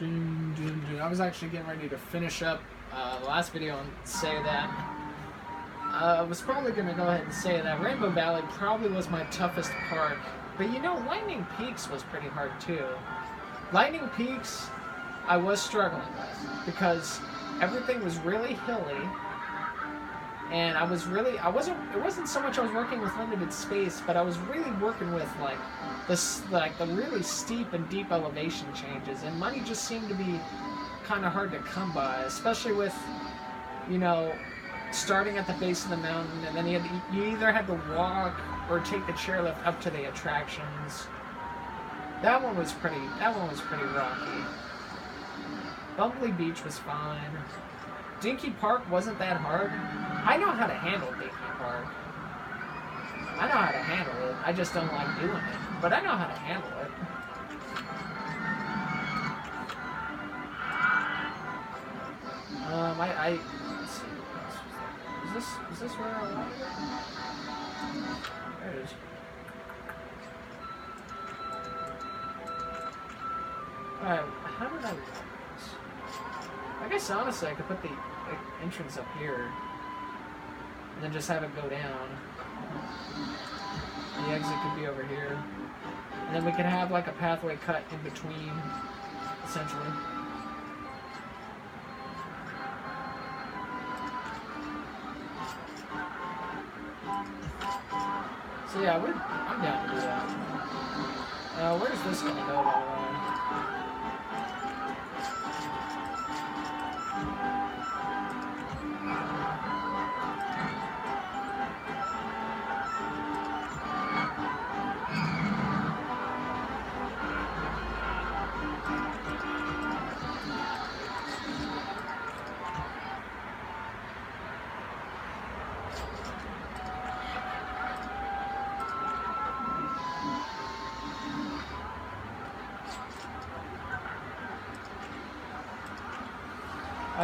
I was actually getting ready to finish up the last video and say that I was probably going to go ahead and say that Rainbow Valley probably was my toughest part. But you know, Lightning Peaks was pretty hard too. Lightning Peaks, I was struggling with because everything was really hilly. And it wasn't so much I was working with limited space, but I was really working with the really steep and deep elevation changes, and money just seemed to be kind of hard to come by, especially with, you know, starting at the base of the mountain, and then you either had to walk or take the chairlift up to the attractions. That one was pretty rocky. Bumbly Beach was fine. Dinky Park wasn't that hard. I know how to handle Dinky Park. I know how to handle it. I just don't like doing it. But I know how to handle it. Let's see. Is this where I want to go? There it is. Alright, how did I want this? I guess honestly I could put the entrance up here. And then just have it go down. The exit could be over here. And then we could have like a pathway cut in between, essentially. So yeah, I'm down to do that. Where's this gonna go, by the way?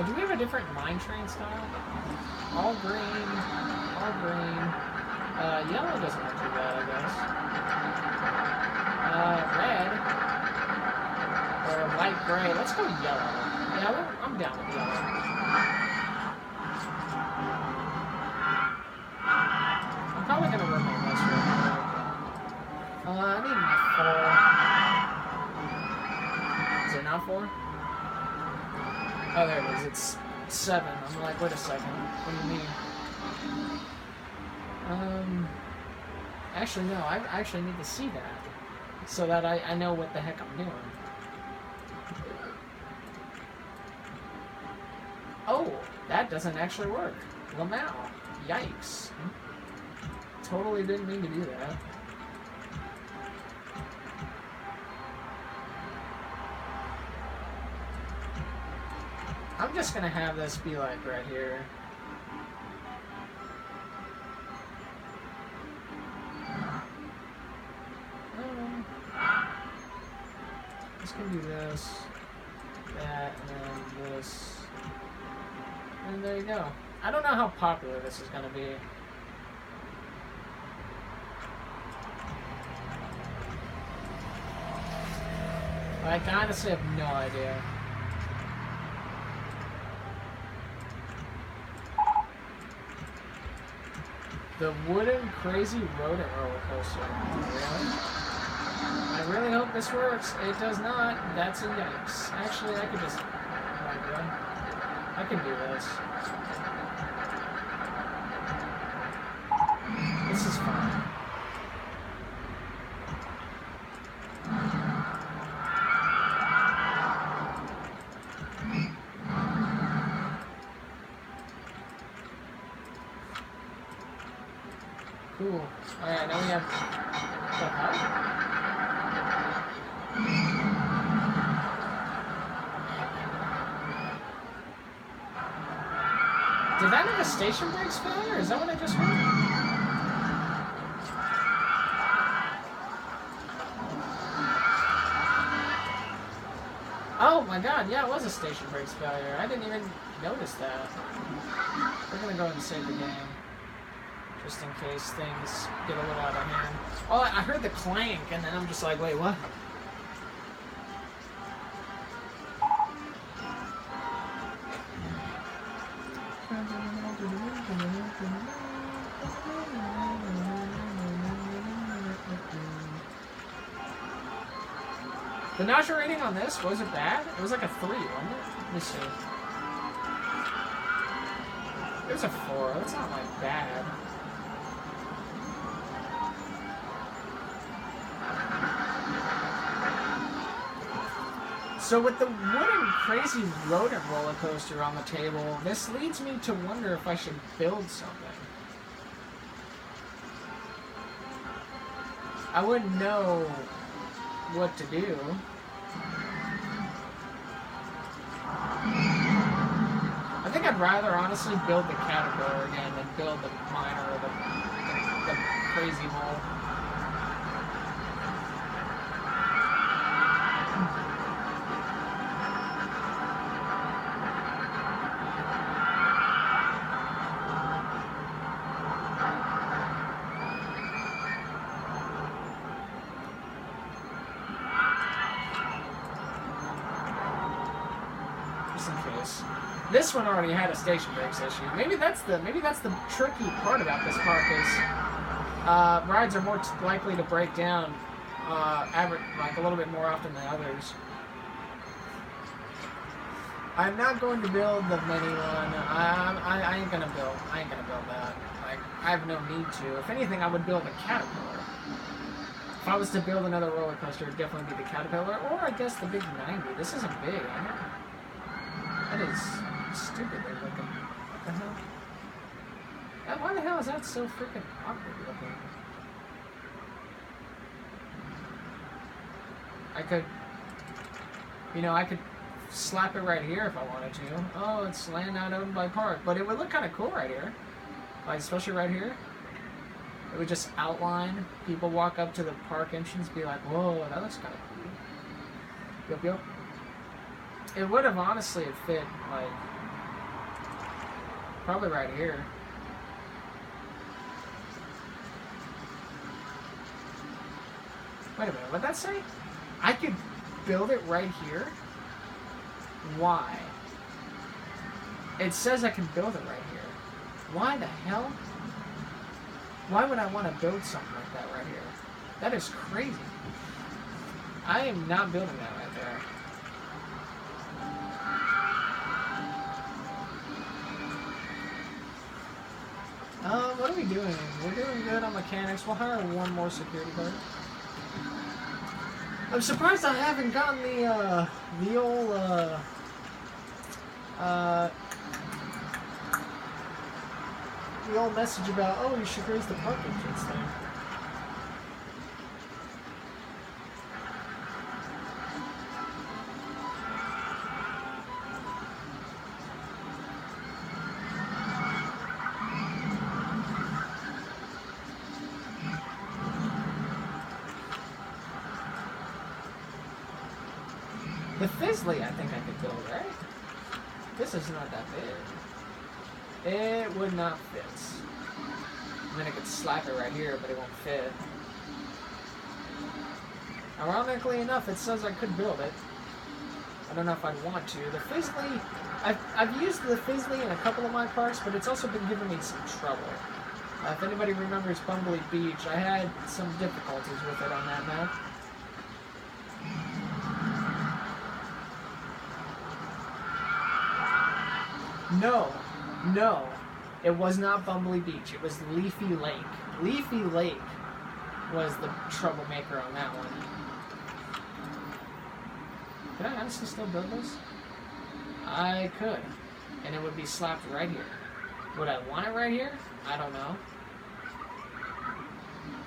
Do we have a different mine train style? All green, all green. Yellow doesn't look too bad, I guess. Red. Or light gray. Let's go yellow. Yeah, I'm down with yellow. I'm probably going to work on this real quick. I need my 4. Is it not 4? Oh, there it is. It's 7. I'm like, wait a second. What do you mean? Actually, no. I actually need to see that. So that I know what the heck I'm doing. Oh, that doesn't actually work. Lamau. Yikes. Totally didn't mean to do that. I'm just gonna have this be like right here. Just gonna do this, that, and then this. And there you go. I don't know how popular this is gonna be. I honestly have no idea. The wooden crazy road roller coaster. Really? I really hope this works. It does not. That's a yikes. Actually, I could just... I can do this. This is fine. Cool. Alright, now we have... Did that have a station brakes failure? Is that what I just heard? Oh my god, yeah, it was a station brakes failure. I didn't even notice that. We're gonna go ahead and save the game. Just in case things get a little out of hand. Oh, I heard the clank, and then I'm just like, wait, what? The nausea rating on this, was it bad? It was like a 3, wasn't it? Let me see. It was a 4. That's not like bad. So with the wooden crazy rodent roller coaster on the table, this leads me to wonder if I should build something. I wouldn't know what to do. I think I'd rather honestly build the caterpillar again than build the miner or the crazy mole. This one already had a station brakes issue. Maybe that's the tricky part about this park is rides are more likely to break down like a little bit more often than others. I'm not going to build the mini one. I ain't gonna build that. Like, I have no need to. If anything, I would build a caterpillar. If I was to build another roller coaster, it'd definitely be the caterpillar, or I guess the big 90. This isn't big, is it? That is stupidly looking. What the hell? Why the hell is that so freaking awkward looking? I could, I could slap it right here if I wanted to. Oh, it's land out owned by park, but it would look kind of cool right here. Like, especially right here. It would just outline. People walk up to the park entrance, be like, "Whoa, that looks kind of cool." Yup, yup. It would have honestly fit, like, probably right here. Wait a minute, what'd that say? I could build it right here? Why? It says I can build it right here. Why the hell? Why would I want to build something like that right here? That is crazy. I am not building that right there. What are we doing? We're doing good on mechanics. We'll hire one more security guard. I'm surprised I haven't gotten the old message about, oh, you should raise the park entrance thing. The Fizzly, I think I could build, right? This is not that big. It would not fit. I mean, I could slap it right here, but it won't fit. Ironically enough, it says I could build it. I don't know if I'd want to. The Fizzly, I've used the Fizzly in a couple of my parks, but it's also been giving me some trouble. If anybody remembers Bumblebee Beach, I had some difficulties with it on that map. No, it was not Bumblebee Beach. It was Leafy Lake. Leafy Lake was the troublemaker on that one. Could I honestly still build this? I could. And it would be slapped right here. Would I want it right here? I don't know.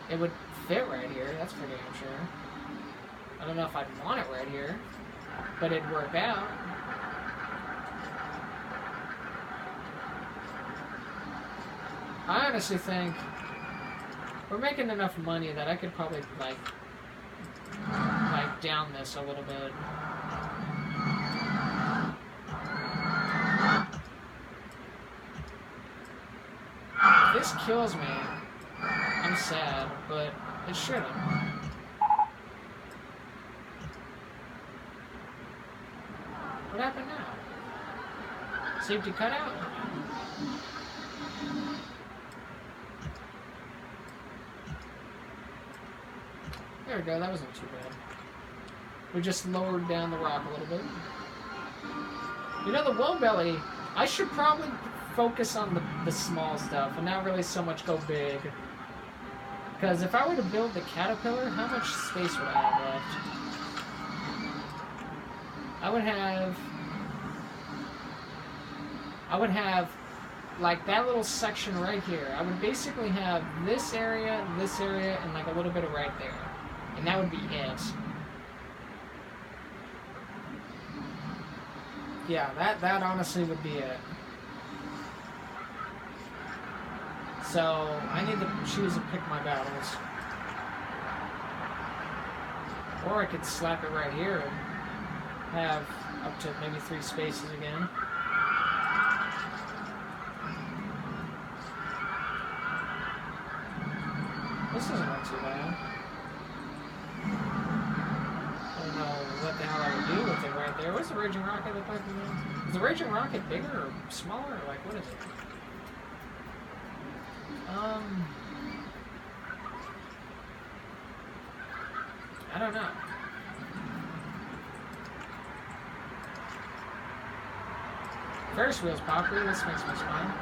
It would fit right here, that's for damn sure. I don't know if I'd want it right here, but it'd work out. I honestly think we're making enough money that I could probably like down this a little bit. If this kills me, I'm sad, but it shouldn't. What happened now? Safety cutout? There we go, that wasn't too bad. We just lowered down the rock a little bit. You know, the whale belly, I should probably focus on the small stuff and not really so much go big. Because if I were to build the caterpillar, how much space would I have left? I would have like that little section right here. I would basically have this area, and like a little bit of right there. And that would be it. Yeah, that honestly would be it. So, I need to choose and pick my battles. Or I could slap it right here and have up to maybe 3 spaces again. This doesn't look too bad. I don't know what the hell I would do with it right there. What's the Raging Rocket look like again? Is the Raging Rocket bigger or smaller? Or like, what is it? I don't know. Ferris wheel's popular. This makes me smile.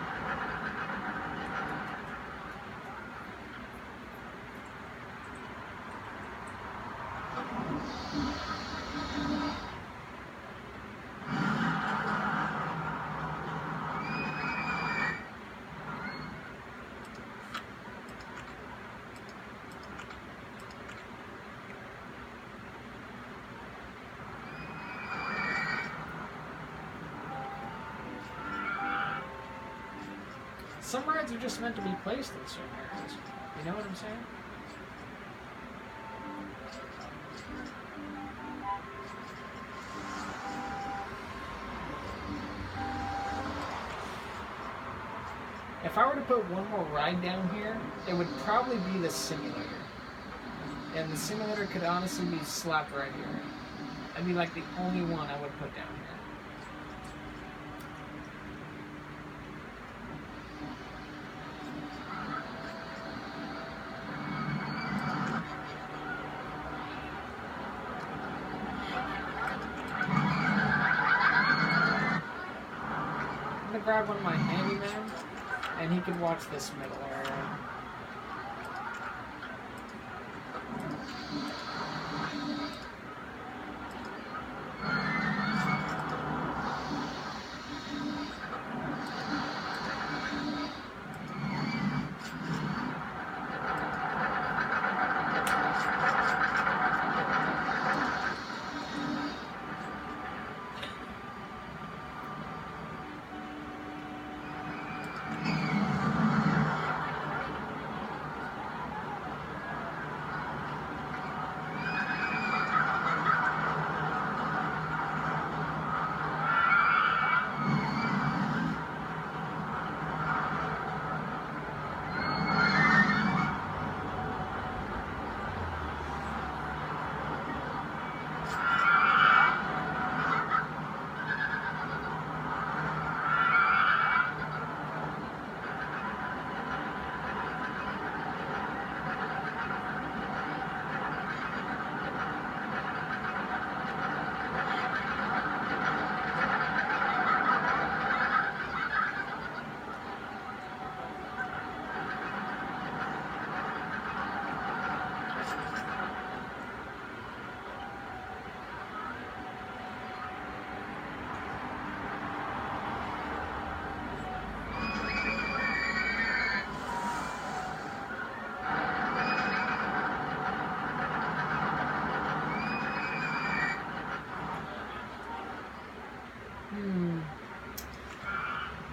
Some rides are just meant to be placed in certain areas. You know what I'm saying? If I were to put one more ride down here, it would probably be the simulator. And the simulator could honestly be slapped right here. That'd be like the only one I would put down here. Grab one of my handymen, and he could watch this middle area.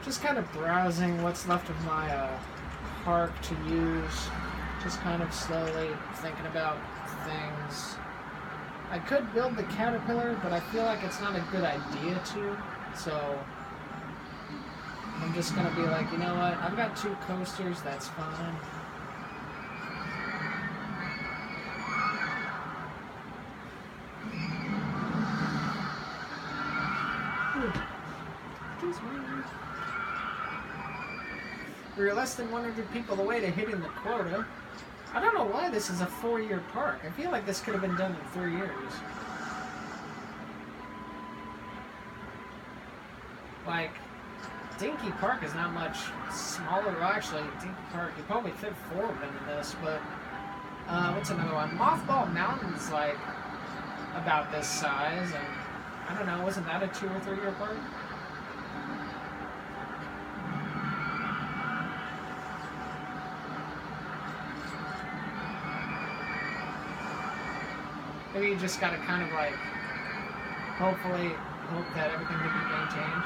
Just kind of browsing what's left of my park to use. Just kind of slowly thinking about things. I could build the caterpillar, but I feel like it's not a good idea to. So I'm just gonna be like, you know what? I've got 2 coasters. That's fine. We're less than 100 people away to hitting the quota. I don't know why this is a 4-year park. I feel like this could have been done in 3 years. Like, Dinky Park is not much smaller. Well, actually, Dinky Park, you probably fit 4 of them in this, but what's another one? Mothball Mountain's like about this size, and I don't know, wasn't that a 2 or 3 year park? Maybe you just gotta kind of like, hopefully, hope that everything can be maintained.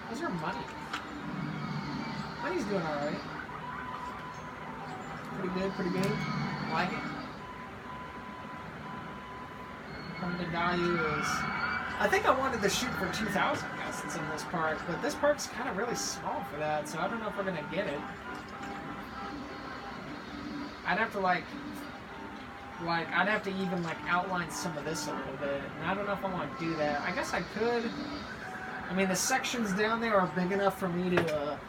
How's your money? Money's doing alright. Pretty good, pretty good. I like it. Permanent value is... I think I wanted to shoot for 2,000 guests in this park, but this park's kind of really small for that, so I don't know if we're going to get it. I'd have to I'd have to even like outline some of this a little bit, and I don't know if I want to do that. I guess I could. I mean, the sections down there are big enough for me to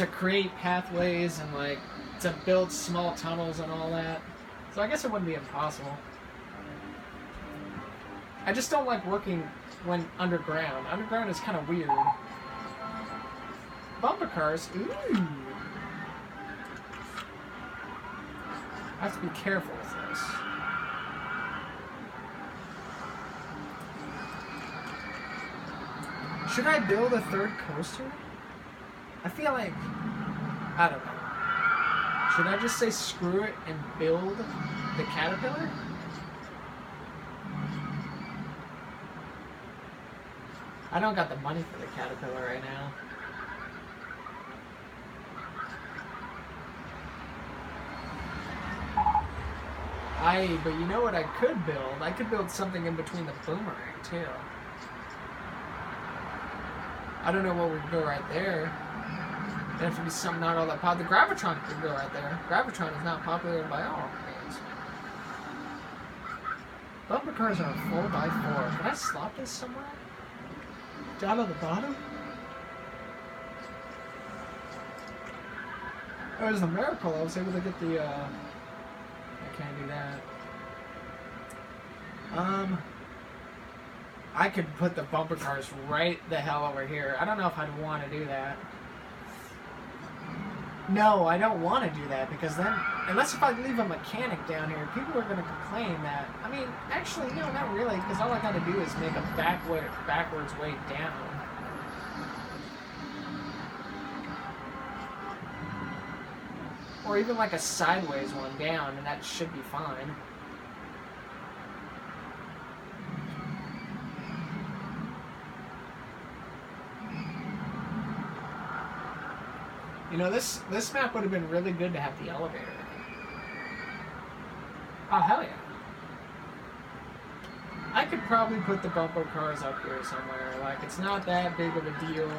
create pathways and like to build small tunnels and all that. So I guess it wouldn't be impossible. I just don't like working when underground. Underground is kind of weird. Bumper cars, ooh. I have to be careful with this. Should I build a 3rd coaster? I feel like, I don't know. Should I just say screw it and build the Caterpillar? I don't got the money for the Caterpillar right now. But you know what I could build? I could build something in between the Boomerang, too. I don't know what would go right there. It'd have to be something not all that popular. The Gravitron could go right there. Gravitron is not popular by all means. Bumper cars are a 4x4. Can I slot this somewhere? Down on the bottom? Oh, it was a miracle. I was able to get the, I can't do that. I could put the bumper cars right the hell over here. I don't know if I'd want to do that. No, I don't want to do that because then, unless if I leave a mechanic down here, people are going to complain that, I mean, actually, no, not really, because all I got to do is make a backwards way down. Or even like a sideways one down, and that should be fine. You know, this map would have been really good to have the elevator. Oh, hell yeah. I could probably put the bumper cars up here somewhere. Like, it's not that big of a deal.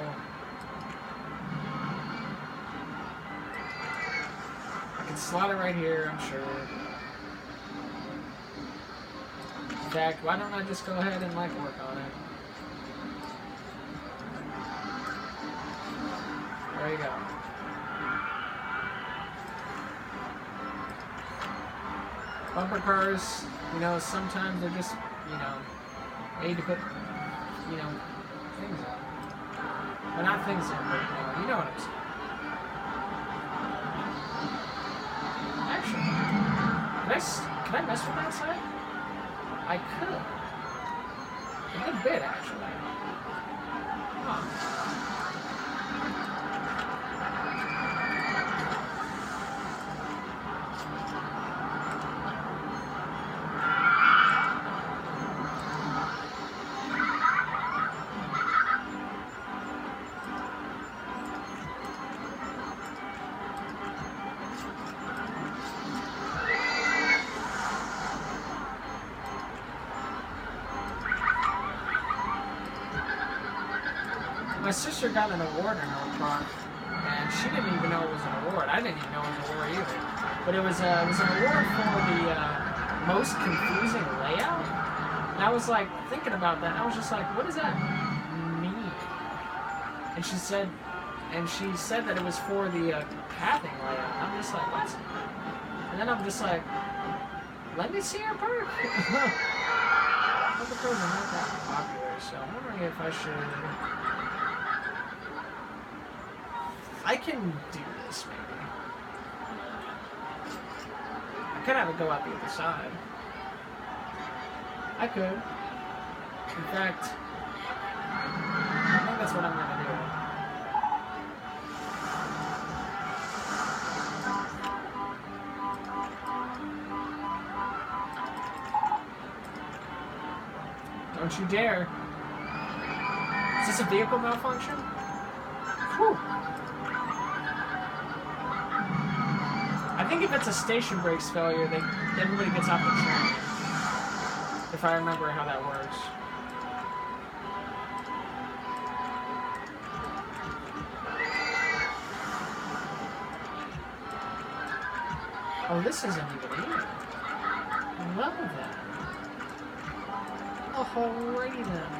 I can slot it right here, I'm sure. In fact, why don't I just go ahead and, like, work on it? There you go. Bumper cars, you know, sometimes they're just, you know, made to put, you know, things on. Well, not things on, but, you know what I'm saying. Actually, can I mess with that side? I could. A good bit, actually. Huh. My sister got an award in her park, and she didn't even know it was an award. I didn't even know it was an award either. But it was an award for the most confusing layout. And I was like thinking about that. And I was just like, what does that mean? And she said that it was for the pathing layout. And I'm just like, what? And then I'm just like, let me see her park. But the pros are not that popular, so I'm wondering if I should. I can do this maybe. I could have it go out the other side. I could. In fact, I think that's what I'm gonna do. Don't you dare. Is this a vehicle malfunction? Whew. I think if it's a station brakes failure, everybody gets off the train. If I remember how that works. Oh, this isn't even here. Well then. Alrighty then.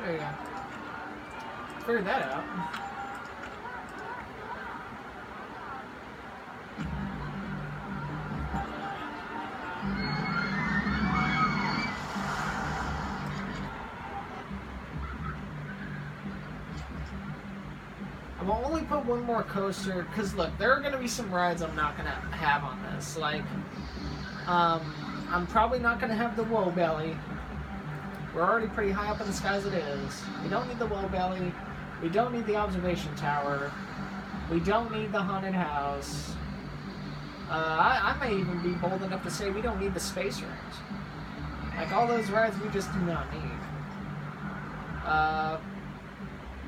There you go. Figured that out. I will only put one more coaster, because look, there are going to be some rides I'm not going to have on this. Like, I'm probably not going to have the Woe Belly. We're already pretty high up in the sky as it is. We don't need the Woe Belly. We don't need the observation tower. We don't need the haunted house. I may even be bold enough to say we don't need the space rings. Like, all those rides we just do not need.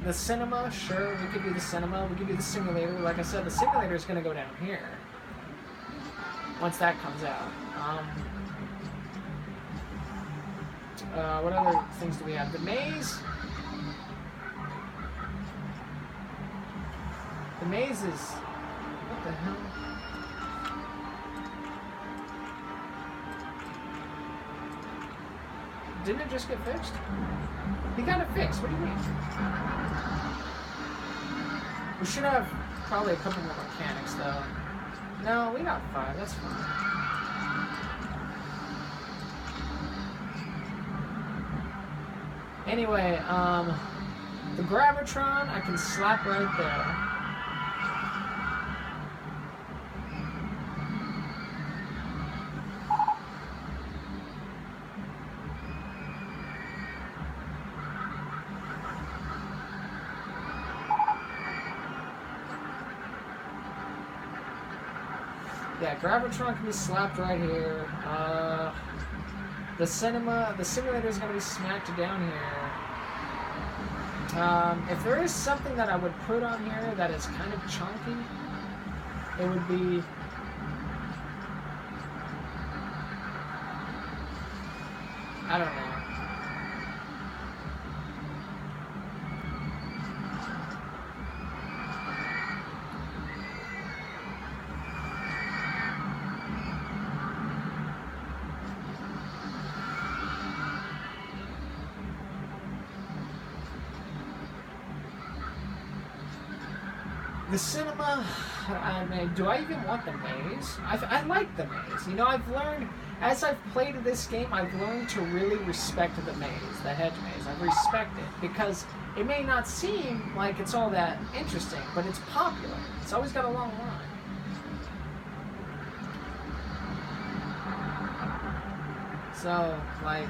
The cinema, sure, we could do the cinema. We could do the simulator. Like I said, the simulator is going to go down here once that comes out. What other things do we have? The maze. The maze is... What the hell? Didn't it just get fixed? He got it fixed. What do you mean? We should have probably a couple more mechanics, though. No, we got 5. That's fine. Anyway, the Gravitron I can slap right there. Yeah, Gravitron can be slapped right here. The simulator is going to be smacked down here. If there is something that I would put on here that is kind of chunky, it would be... I don't know. The cinema, I mean, do I even want the maze? I like the maze. You know, I've learned, as I've played this game, I've learned to really respect the maze, the hedge maze. I respect it, because it may not seem like it's all that interesting, but it's popular. It's always got a long line. So, like...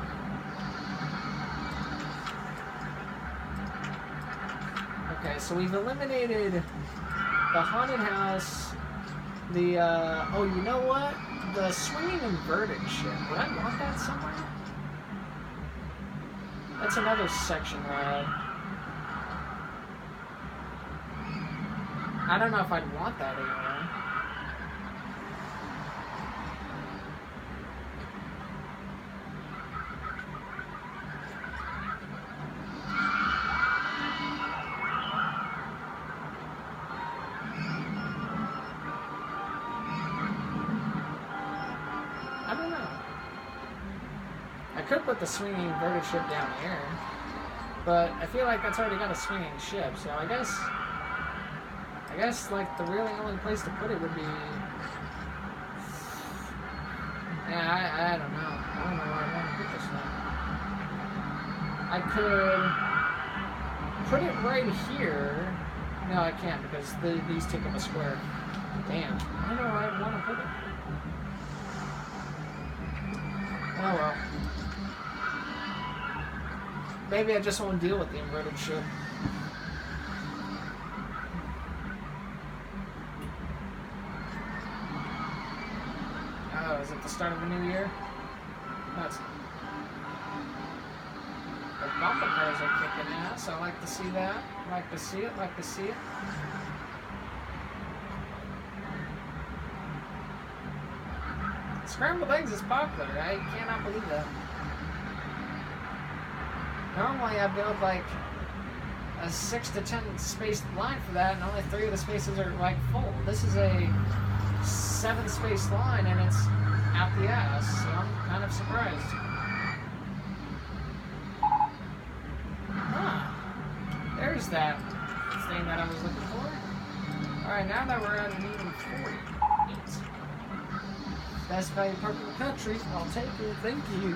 Okay, so we've eliminated the haunted house, the, oh, you know what? The swinging inverted ship. Would I want that somewhere? That's another section ride. I don't know if I'd want that anyway. I don't know. I could put the swinging inverted ship down here, but I feel like that's already got a swinging ship, so I guess like the really only place to put it would be, yeah, I don't know. I don't know where I want to put this one. I could put it right here. No, I can't because these take up a square. Damn. I don't know where I want to put it. Oh well. Maybe I just won't deal with the inverted ship. Oh, is it the start of a new year? No, it's not. The bumper cars are kicking ass. I like to see that. Like to see it. Like to see it. Scrambled eggs is popular. I cannot believe that. Normally I build like a 6 to 10 spaced line for that, and only 3 of the spaces are like full. This is a 7 space line, and it's out the ass, so I'm kind of surprised. Huh. There's that thing that I was looking for. Alright, now that we're at an even 48. Best value park in the country. I'll take it. Thank you.